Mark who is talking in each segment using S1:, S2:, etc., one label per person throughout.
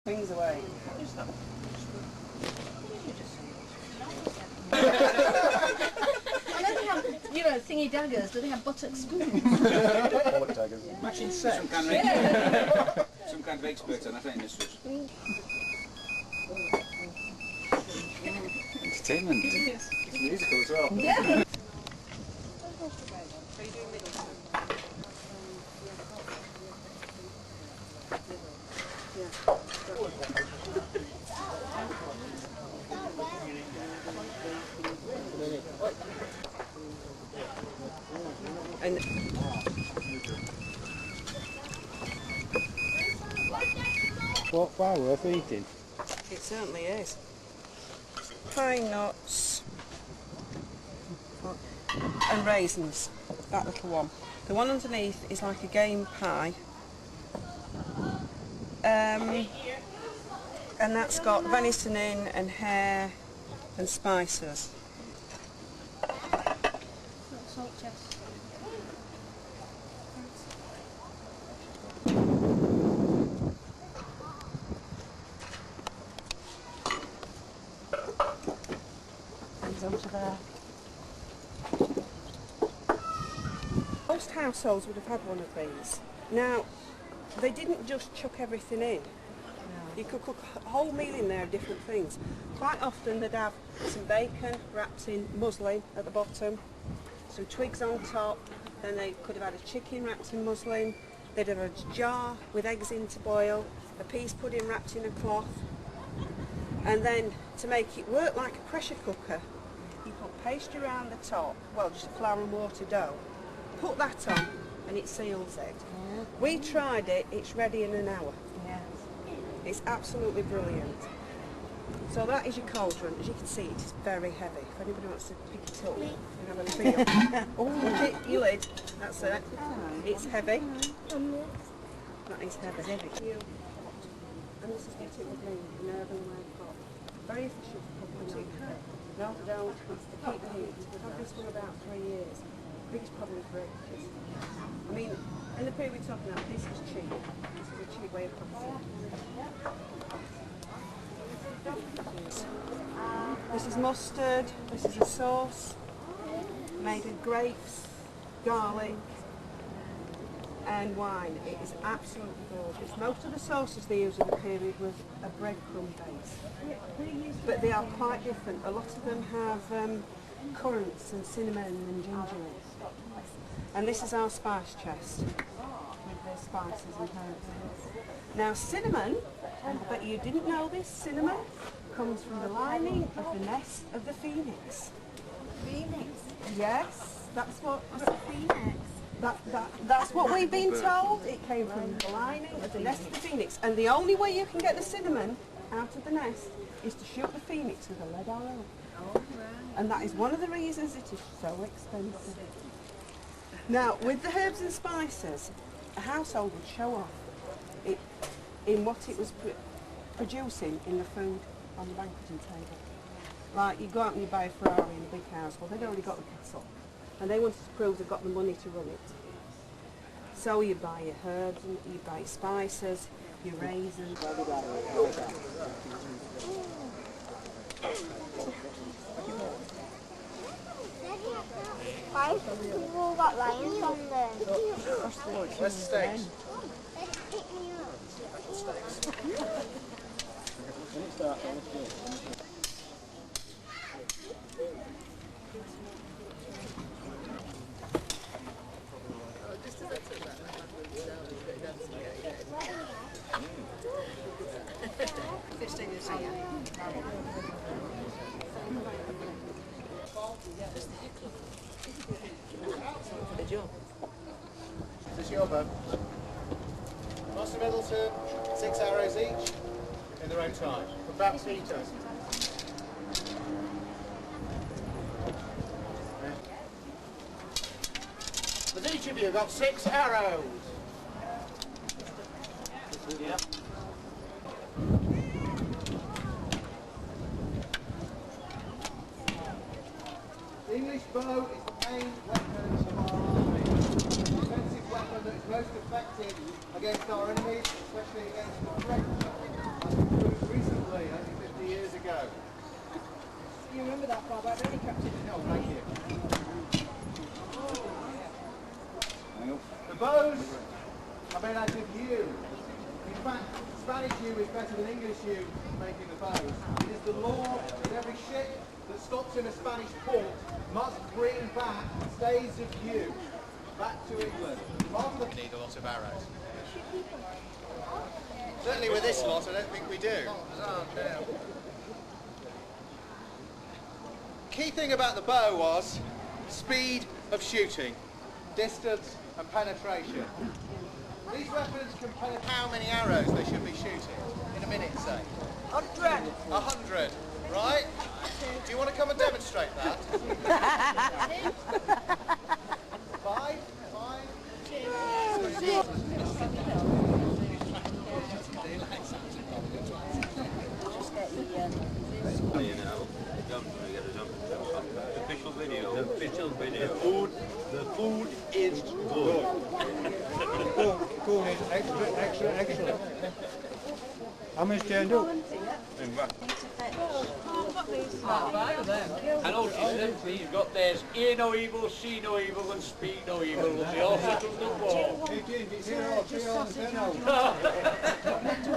S1: Things away.
S2: You know, thingy daggers, do they have buttock spoons?
S3: Bollock daggers.
S1: Yeah. Matching sex.
S4: Some kind of expert on that, ain't this?
S3: Entertainment.
S1: It's musical as well.
S2: Yeah.
S1: And
S3: What wow, worth eating?
S1: it certainly is. Pine nuts and raisins, that little one. The one underneath is like a game pie. And that's got venison in and hare and spices.
S2: Salt chest.
S1: Comes onto there. Most households would have had one of these. Now, they didn't just chuck everything in. You could cook a whole meal in there of different things. Quite often they'd have some bacon wrapped in muslin at the bottom, some twigs on top, then they could have had a chicken wrapped in muslin, they'd have a jar with eggs in to boil, a peas pudding wrapped in a cloth, and then to make it work like a pressure cooker, you put pastry around the top, well just a flour and water dough, put that on and it seals it.
S2: Yeah.
S1: We tried it, it's ready in an hour.
S2: Yeah.
S1: It's absolutely brilliant. So that is your cauldron. As you can see, it is very heavy. If anybody wants to pick it up and have a feel. Oh, your lid. That's it. It's heavy. That is heavy. And this is what it would mean, an earthenware pot. Very efficient for cooking. No, don't. It's to keep the heat. We've had this for about 3 years. Biggest problem for it is, I mean, in the period we're talking about, this is cheap. This is a cheap way of cooking. This is mustard, this is a sauce made with grapes, garlic and wine. It is absolutely gorgeous. Most of the sauces they use in the period was a breadcrumb base, but they are quite different. A lot of them have currants and cinnamon and ginger in it. And this is our spice chest with the spices and herbs. Now cinnamon, I bet you didn't know this, cinnamon comes from the lining of the nest of the phoenix.
S2: Phoenix?
S1: Yes, that's what
S2: What's a phoenix?
S1: that's what we've been told. It came from the lining of the nest of the phoenix. And the only way you can get the cinnamon out of the nest is to shoot the phoenix with a lead arrow.
S2: Oh, right.
S1: And that is one of the reasons it is so expensive. Now, with the herbs and spices, a household would show off it in what it was producing in the food on the banqueting table. Like, you go out and you buy a Ferrari in a big house, well, they'd already got the kettle, and they wanted to prove they've got the money to run it. So you buy your herbs, and you buy your spices, your raisins.
S5: Why have people got lions on them?
S1: Where's the steaks?
S5: Pick me up.
S1: For the job.
S3: Is this your bow? Master Middleton, 6 arrows each in their own time. About Peter. But each of you got 6 arrows. Yep. The English bow is the main weapon of our army. It's a defensive weapon that is most effective against our enemies, especially against the French. Spanish yew is better than English yew making the bows. It is the law that every ship that stops in a Spanish port must bring back stays of yew back to England. Need a lot of arrows. Certainly with this lot, I don't think we do. Key thing about the bow was speed of shooting, distance and penetration. These weapons can penetrate how many arrows they should be shooting in a minute, say?
S1: 100.
S3: 100, right? Do you want to come and demonstrate that? 5, 2,
S6: Official video. The official video. The food is good.
S7: Food is excellent. How much do you do?
S6: Hello, sister. He's got there's hear no evil, see no evil, and speak no evil. They all sit on the wall.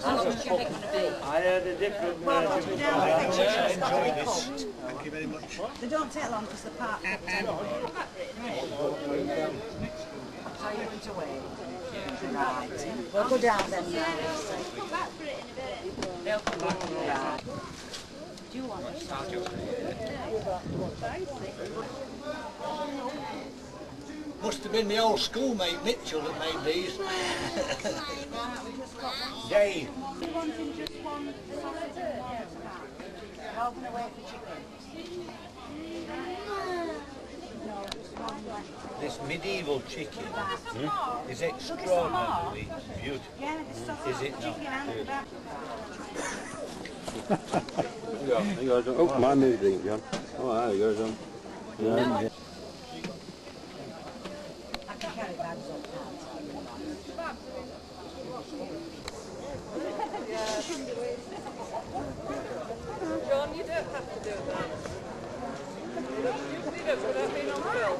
S2: How long is your pig going to be?
S6: I heard a different version.
S3: enjoy this. Thank you very much.
S2: They don't take long because the park. How are you going to wait? Right. We'll go down then now. They'll come back. Right. Do you want us?
S8: Must have been the old schoolmate Mitchell that made these. Dave.
S2: You wanting just one sausage and one spag? Rather than wait for chicken? No, just one left.
S8: This medieval chicken is extraordinarily beautiful.
S2: Yeah, it's sausage,
S8: Is it not?
S2: chicken and back.
S6: Oh, my new drink, John. Oh, there you go, John.
S2: I can carry bags up now.
S1: John, you don't have to do that. You don't put that being on film.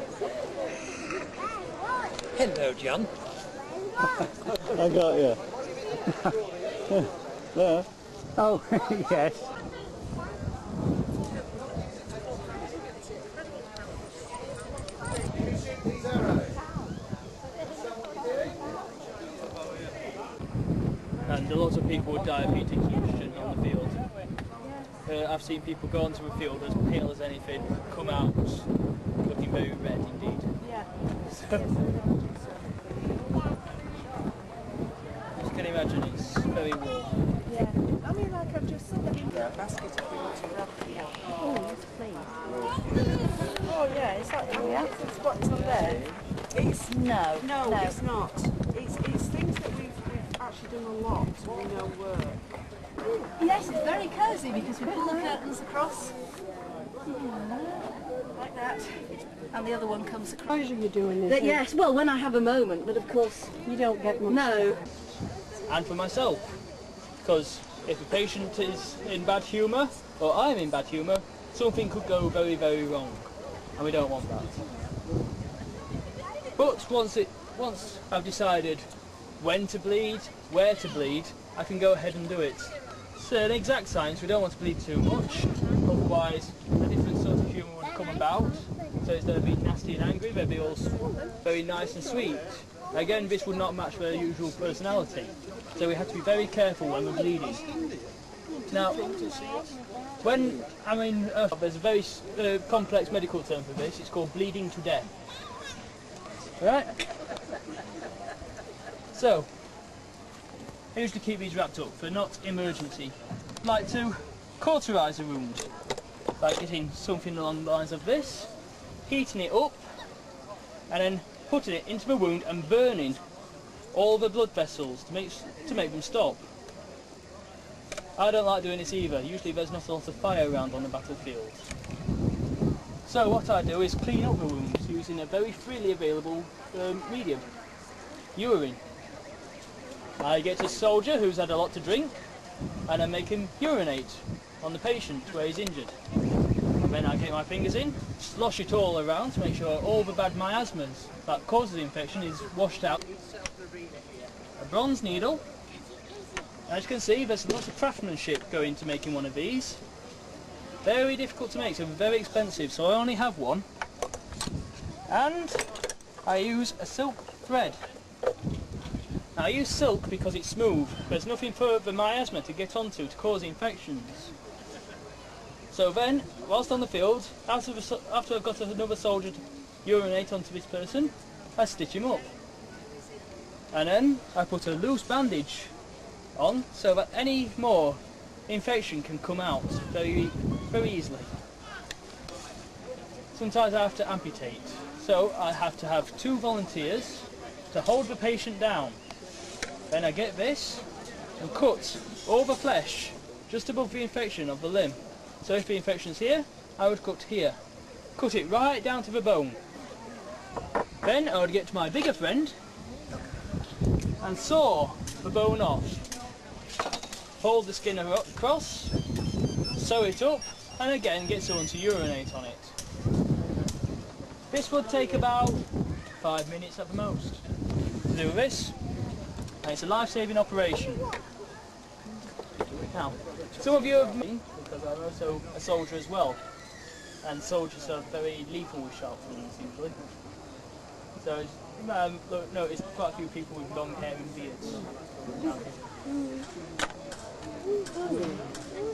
S8: Hello, John.
S7: I got you. There. Oh, yes.
S9: And a lot of people with diabetes shouldn't on the field. I've seen people go onto a field as pale as anything, come out looking very red indeed.
S2: Yeah.
S9: As you can imagine, it's very warm.
S2: Yeah. I mean, like I've just said, that basket if you want to grab it. Oh, yes, please. Oh, yeah, is that it's what's on there?
S1: It's
S2: No,
S1: it's not. It's things that we've actually done a lot and we know work.
S2: Yes, it's very cosy because we pull the curtains across. Like that. And the other one comes across.
S1: How are you doing this?
S2: Yes, well, when I have a moment, but of course,
S1: You don't get much.
S2: no.
S9: And for myself, because if a patient is in bad humour, or I'm in bad humour, something could go very, very wrong. And we don't want that. But once I've decided when to bleed, where to bleed, I can go ahead and do it. It's an exact science, we don't want to bleed too much, otherwise a different sort of humour would come about. So instead of being nasty and angry, they'd be all very nice and sweet. Again, this would not match their usual personality. So we have to be very careful when we're bleeding. Now, there's a very complex medical term for this, it's called bleeding to death. Right? So, I usually keep these wrapped up for not emergency. I like to cauterise a wound by getting something along the lines of this, heating it up, and then putting it into the wound and burning all the blood vessels to make them stop. I don't like doing this either. Usually there's not a lot of fire around on the battlefield. So what I do is clean up the wounds using a very freely available medium, urine. I get a soldier who's had a lot to drink and I make him urinate on the patient where he's injured. And then I get my fingers in, slosh it all around to make sure all the bad miasmas that causes the infection is washed out. A bronze needle As you can see, there's lots of craftsmanship going into making one of these. Very difficult to make, so very expensive, so I only have one. And I use a silk thread. Now, I use silk because it's smooth. There's nothing for the miasma to get onto to cause infections. So then, whilst on the field, after I've got another soldier to urinate onto this person, I stitch him up. And then I put a loose bandage on so that any more infection can come out very easily. Sometimes I have to amputate, so I have to have 2 volunteers to hold the patient down. Then I get this and cut all the flesh just above the infection of the limb. So if the infection's here, I would cut here. Cut it right down to the bone. Then I would get to my bigger friend and saw the bone off. Hold the skin across, sew it up, and again get someone to urinate on it. This would take about 5 minutes at the most to do this, and it's a life-saving operation. Now, some of you have me, because I'm also a soldier as well, and soldiers are very lethal with sharp things usually. So notice quite a few people with long hair and beards.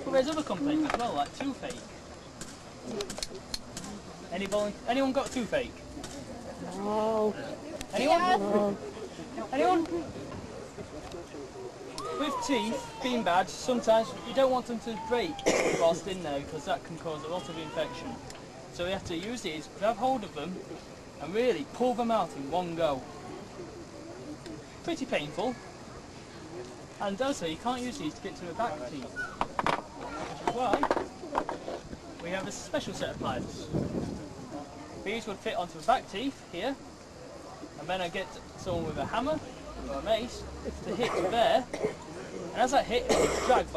S9: But there's other complaints as well, like toothache. Anyone got toothache?
S2: No.
S9: Anyone?
S2: No.
S9: Anyone? With teeth being bad, sometimes you don't want them to break whilst in there because that can cause a lot of infection. So we have to use these, grab hold of them and really pull them out in one go. Pretty painful. And also you can't use these to get to the back teeth. Which is why we have a special set of pliers. These would fit onto the back teeth here, and then I get someone with a hammer or a mace to hit there, and as I hit, it would drag